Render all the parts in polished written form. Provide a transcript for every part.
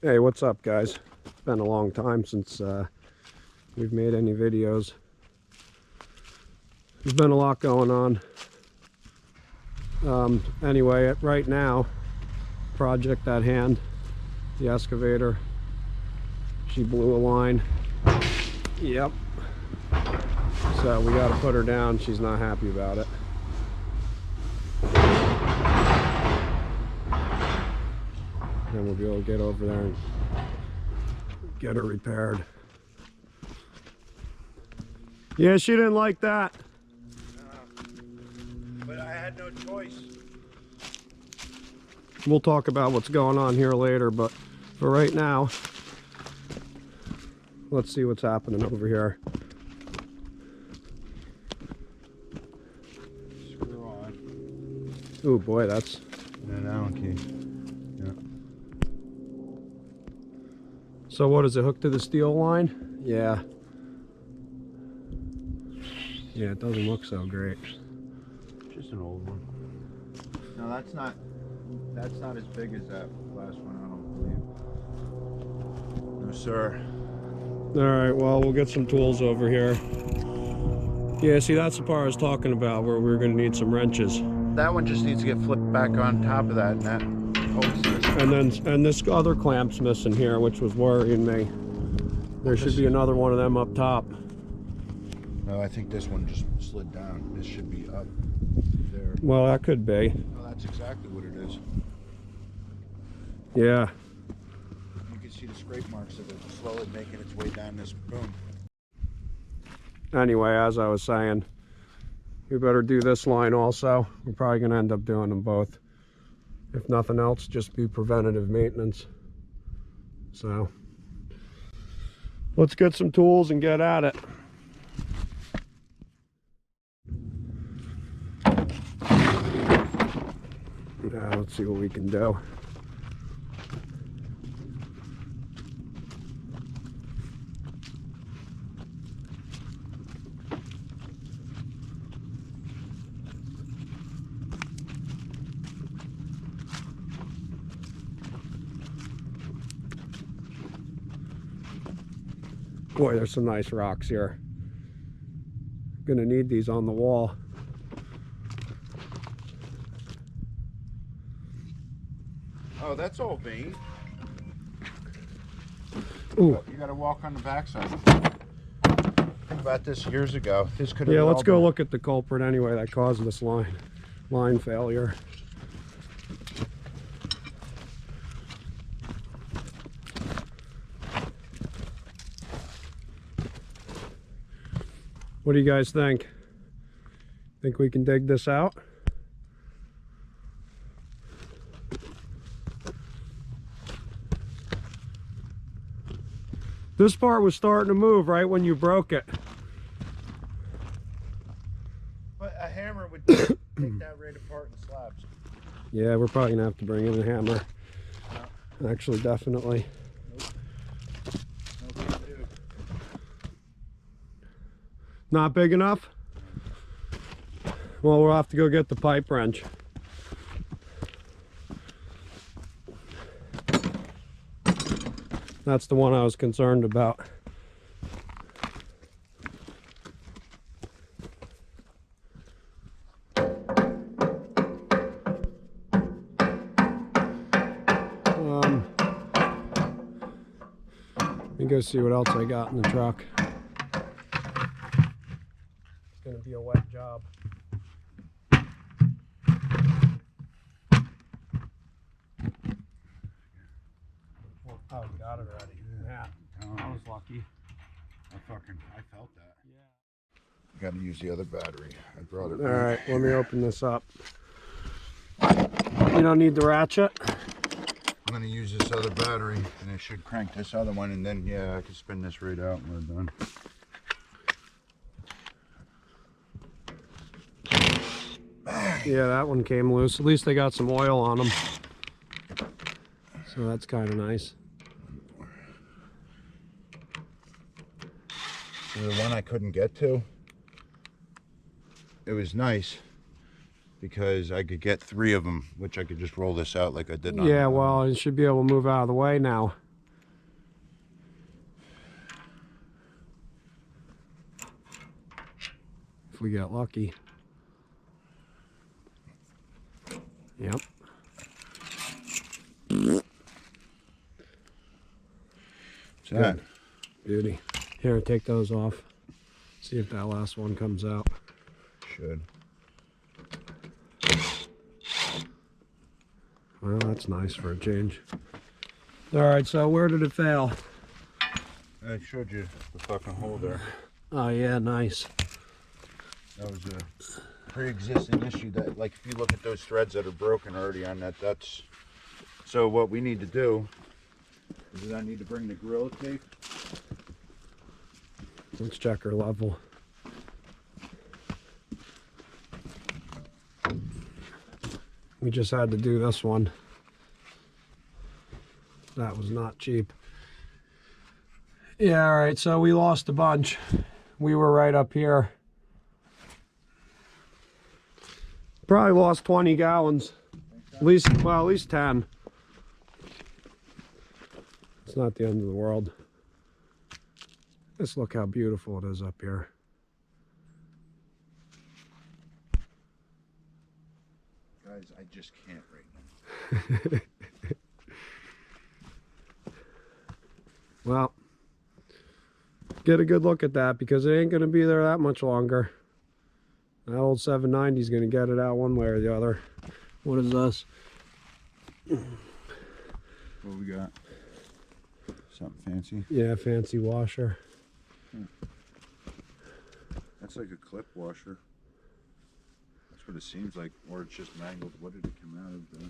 Hey, what's up, guys? It's been a long time since we've made any videos. There's been a lot going on. Anyway, right now, project at hand, the excavator. She blew a line. Yep. So we got to put her down. She's not happy about it. Then we'll be able to get over there and get her repaired. Yeah, she didn't like that. But I had no choice. We'll talk about what's going on here later, but for right now, let's see what's happening over here. Screw on. Oh boy, that's An Allen key. Yeah. So what is it, hooked to the steel line? Yeah. Yeah, it doesn't look so great. Just an old one. No, that's not as big as that last one, I don't believe. No, sir. Alright, well, we'll get some tools over here. Yeah, see, that's the part I was talking about, where we're going to need some wrenches. That one just needs to get flipped back on top of that, and that holds this. And this other clamp's missing here, which was worrying me. There should be another one of them up top. No, I think this one just slid down. This should be up there. Well, that could be. No, that's exactly what it is. Yeah. You can see the scrape marks of it slowly making its way down this boom. Anyway, as I was saying, we better do this line also. We're probably going to end up doing them both. If nothing else, just be preventative maintenance. So, let's get some tools and get at it. Now, let's see what we can do. Boy, there's some nice rocks here. Gonna need these on the wall. Oh, that's all vein. Ooh. You gotta walk on the backside. Think about this years ago. This could have. Yeah, let's go look at the culprit anyway that caused this line failure. What do you guys think? Think we can dig this out? This part was starting to move right when you broke it. But a hammer would take that right apart in slabs. Yeah, we're probably gonna have to bring in a hammer. No. Actually, definitely. Nope. No, dude. Not big enough? Well, we'll have to go get the pipe wrench. That's the one I was concerned about. Let me go see what else I got in the truck. It's gonna be a wet job. Oh, you got it already. Yeah, I was lucky. I felt that. Yeah. You gotta use the other battery. I brought it. All right, let me open this up. You don't need the ratchet. I'm gonna use this other battery, and I should crank this other one, and then yeah, I can spin this right out when we're done. Yeah, that one came loose. At least they got some oil on them, so that's kind of nice. The one I couldn't get to, it was nice because I could get 3 of them, which I could just roll this out like I did on. Yeah, well, it should be able to move out of the way now. we get lucky. Yep. Good. Beauty. Here, take those off. See if that last one comes out. Should. Well, that's nice for a change. All right, so where did it fail? I showed you the fucking hole there. Oh yeah, nice. That was a pre-existing issue that, like, if you look at those threads that are broken already on that, that's... So what we need to do is I need to bring the Gorilla Tape. Let's check her level. We just had to do this one. That was not cheap. Yeah, all right, so we lost a bunch. We were right up here. Probably lost 20 gallons. At least, well, at least 10. It's not the end of the world. Just look how beautiful it is up here. Guys, I just can't right now. Well, get a good look at that because it ain't going to be there that much longer. That old 790 is going to get it out one way or the other. What is this? What we got? Something fancy? Yeah, fancy washer. That's like a clip washer. That's what it seems like, or it's just mangled. What did it come out of?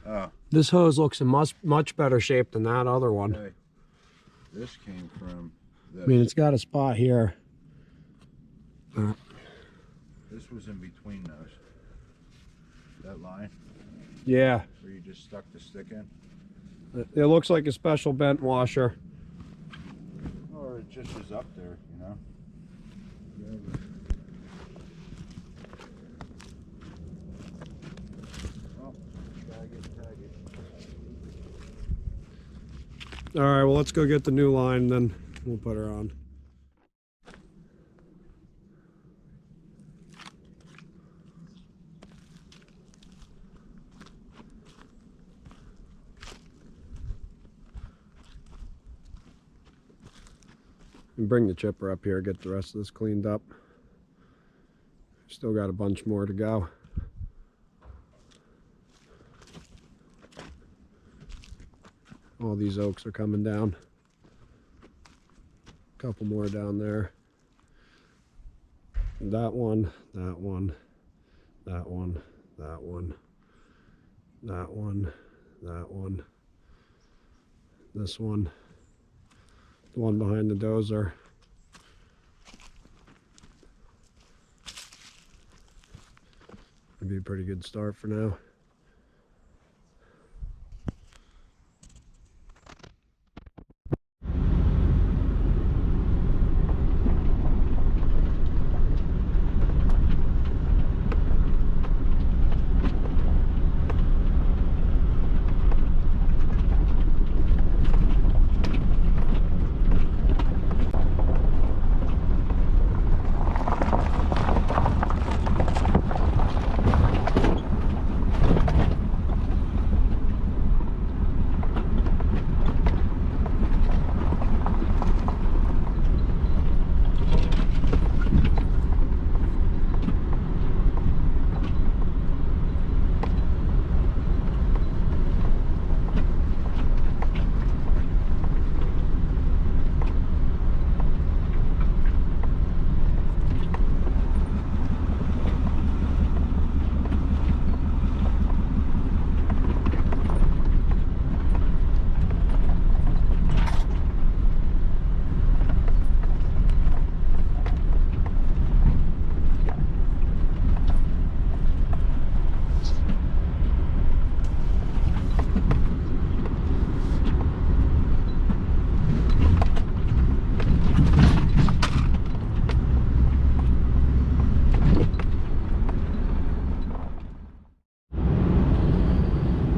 Oh. This hose looks in much better shape than that other one. Okay. This came from this. I mean, it's got a spot here. This was in between those. That line Yeah, where you just stuck the stick in. it looks like a special bent washer. Or it just was up there, you know. Well, tag it. All right, well, let's go get the new line, then we'll put her on. And bring the chipper up here, get the rest of this cleaned up. Still got a bunch more to go. All these oaks are coming down. A couple more down there. That one, that one, that one, that one, that one, that one, this one, the one behind the dozer. Would be a pretty good start for now.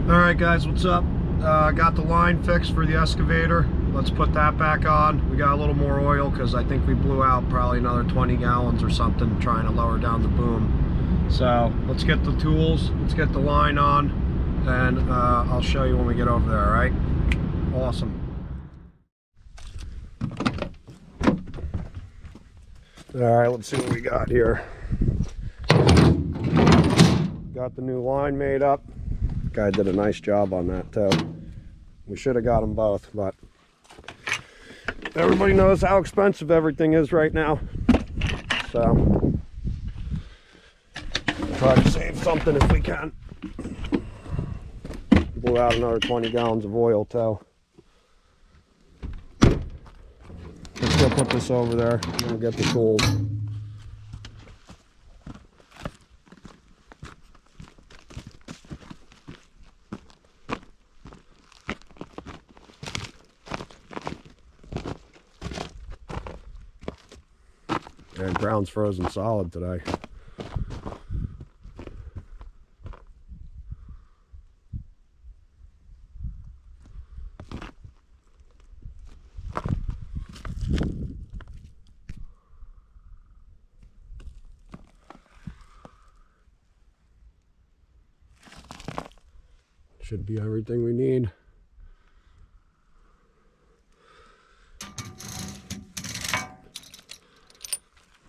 Alright guys, what's up? Got the line fixed for the excavator. let's put that back on. We got a little more oil because I think we blew out probably another 20 gallons or something trying to lower down the boom. So let's get the tools, let's get the line on, and I'll show you when we get over there, all right? Awesome. All right, let's see what we got here. Got the new line made up. Guy did a nice job on that too. We should have got them both, but everybody knows how expensive everything is right now. So try to save something if we can. Blew out another 20 gallons of oil too. Let's go put this over there and we'll get the tools. Yeah, ground's frozen solid today. Should be everything we need.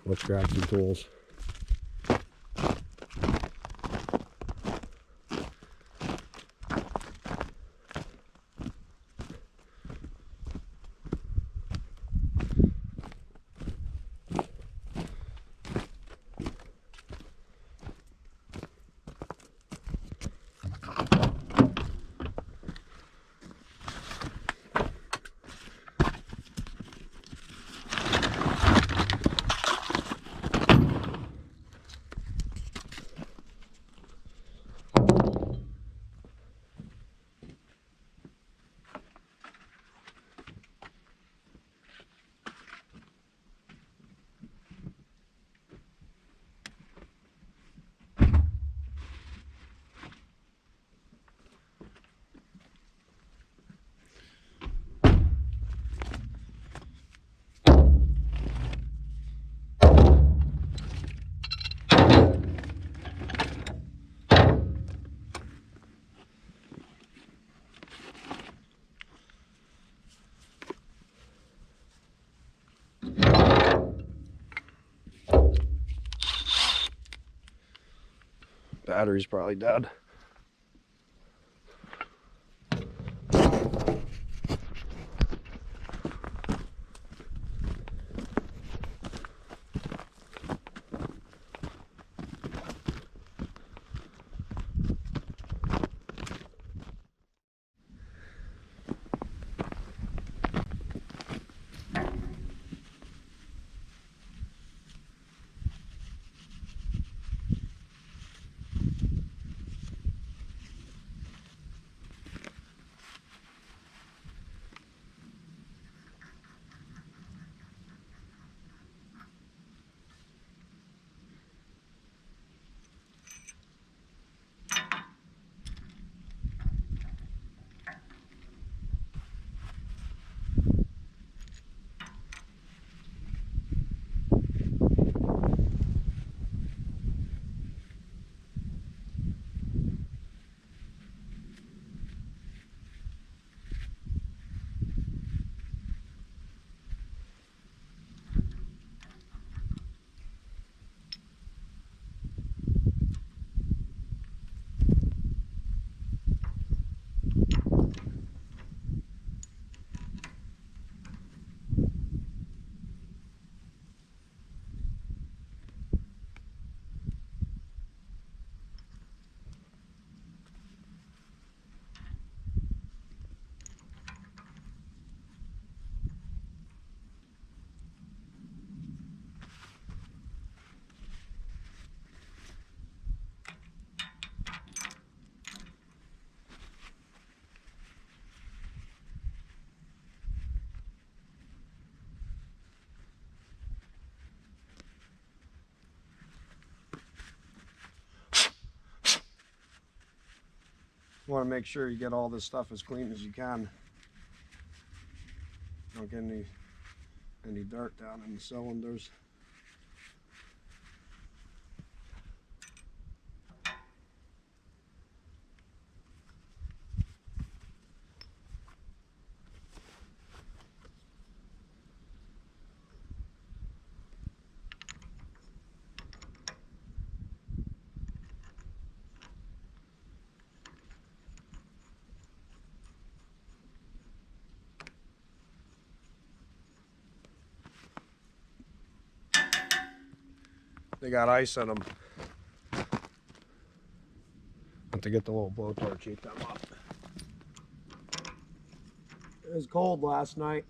Let's grab some tools. Battery's probably dead. You want to make sure you get all this stuff as clean as you can. Don't get any dirt down in the cylinders. They got ice in them. Have to get the little blowtorch, heat them up. It was cold last night.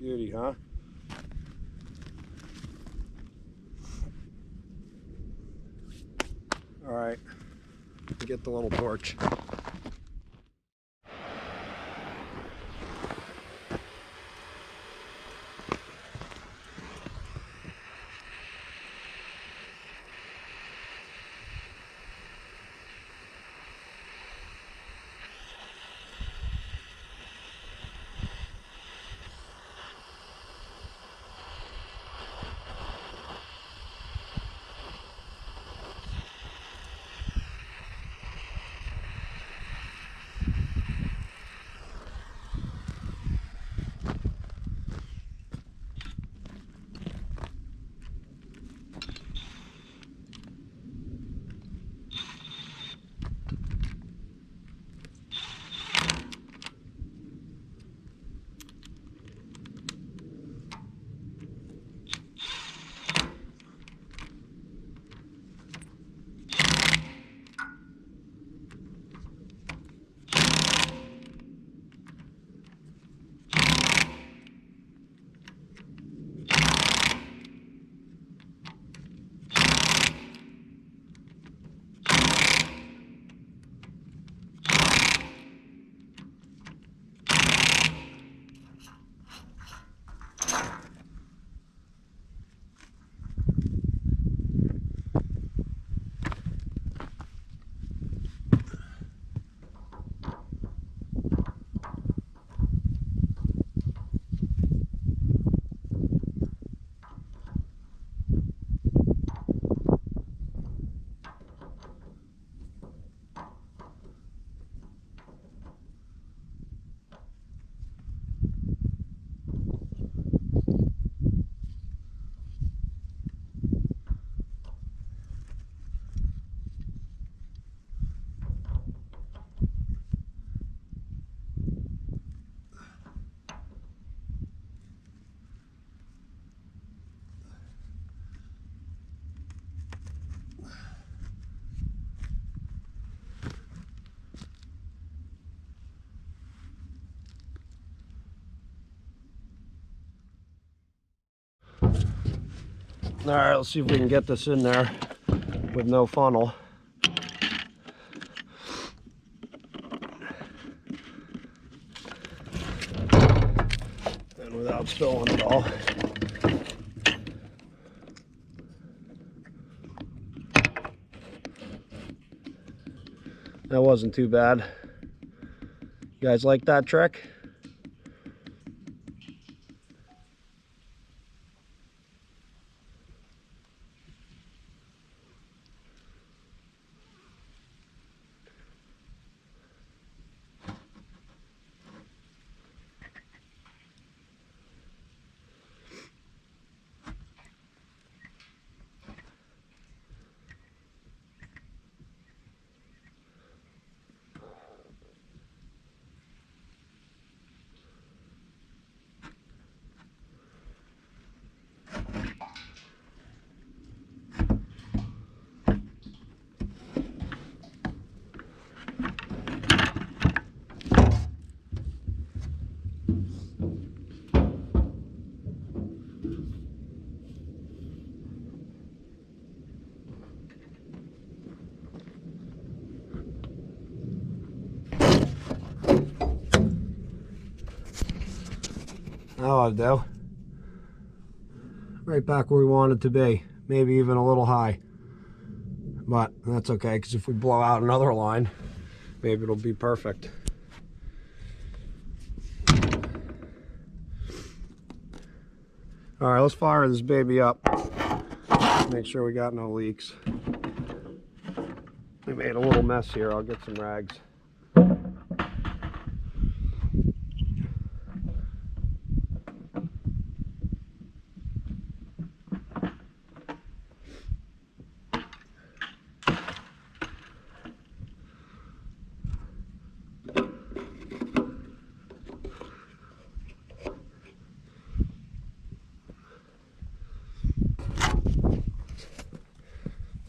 Beauty, huh? All right, get the little torch. All right, let's see if we can get this in there with no funnel. And without spilling it all. That wasn't too bad. You guys like that trick? That'll do. Right back where we want it to be. Maybe even a little high. But that's okay, because if we blow out another line, maybe it'll be perfect. All right, let's fire this baby up. Make sure we got no leaks. We made a little mess here. I'll get some rags.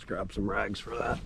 Grab some rags for that.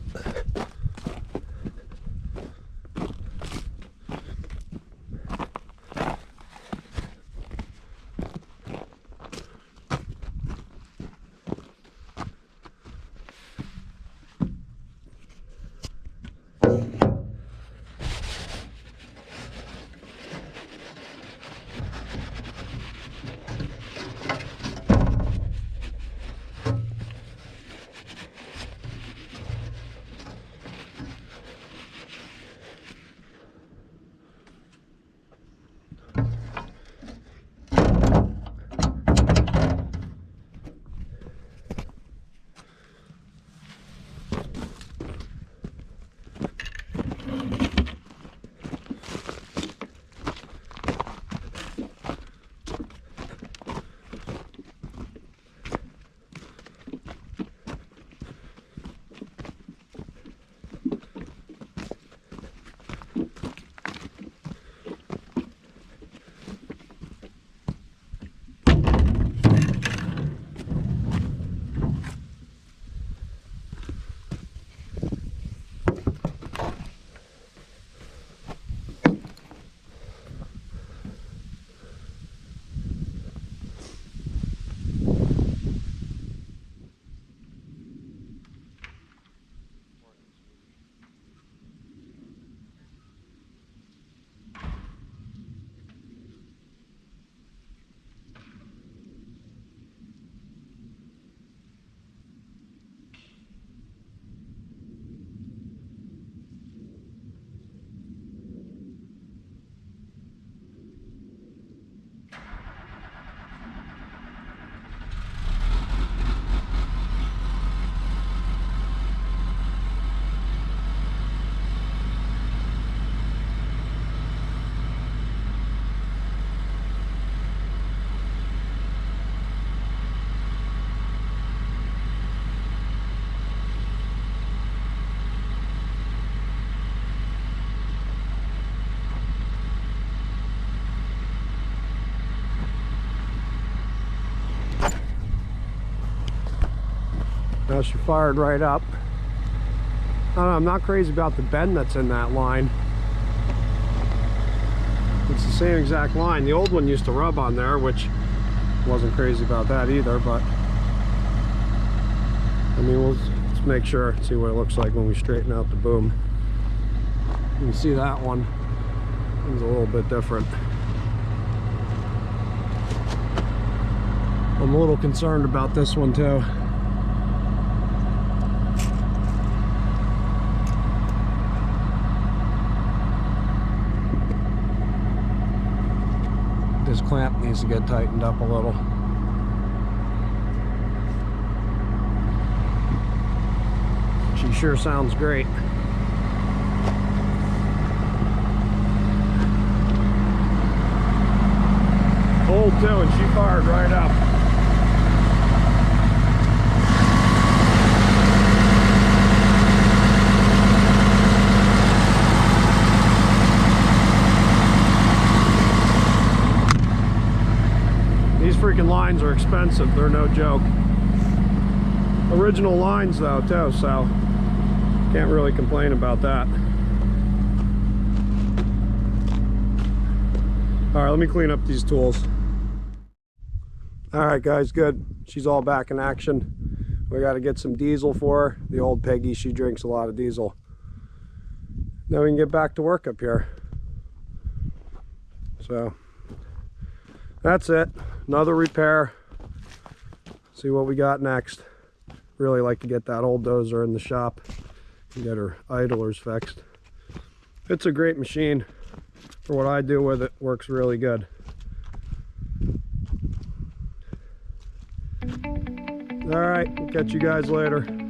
Now she fired right up. I don't know, I'm not crazy about the bend that's in that line. It's the same exact line. The old one used to rub on there, which wasn't crazy about that either, but I mean, let's make sure, see what it looks like when we straighten out the boom. You can see that one is a little bit different. I'm a little concerned about this one too. This clamp needs to get tightened up a little. She sure sounds great. Old too, and she fired right up. These freaking lines are expensive, they're no joke. Original lines though too, so can't really complain about that. All right, let me clean up these tools. All right guys, good. She's all back in action. We got to get some diesel for her. The old Peggy, she drinks a lot of diesel. Now we can get back to work up here. So That's it. Another repair. See what we got next. Really like to get that old dozer in the shop and get her idlers fixed. It's a great machine. For what I do with it, works really good. All right, catch you guys later.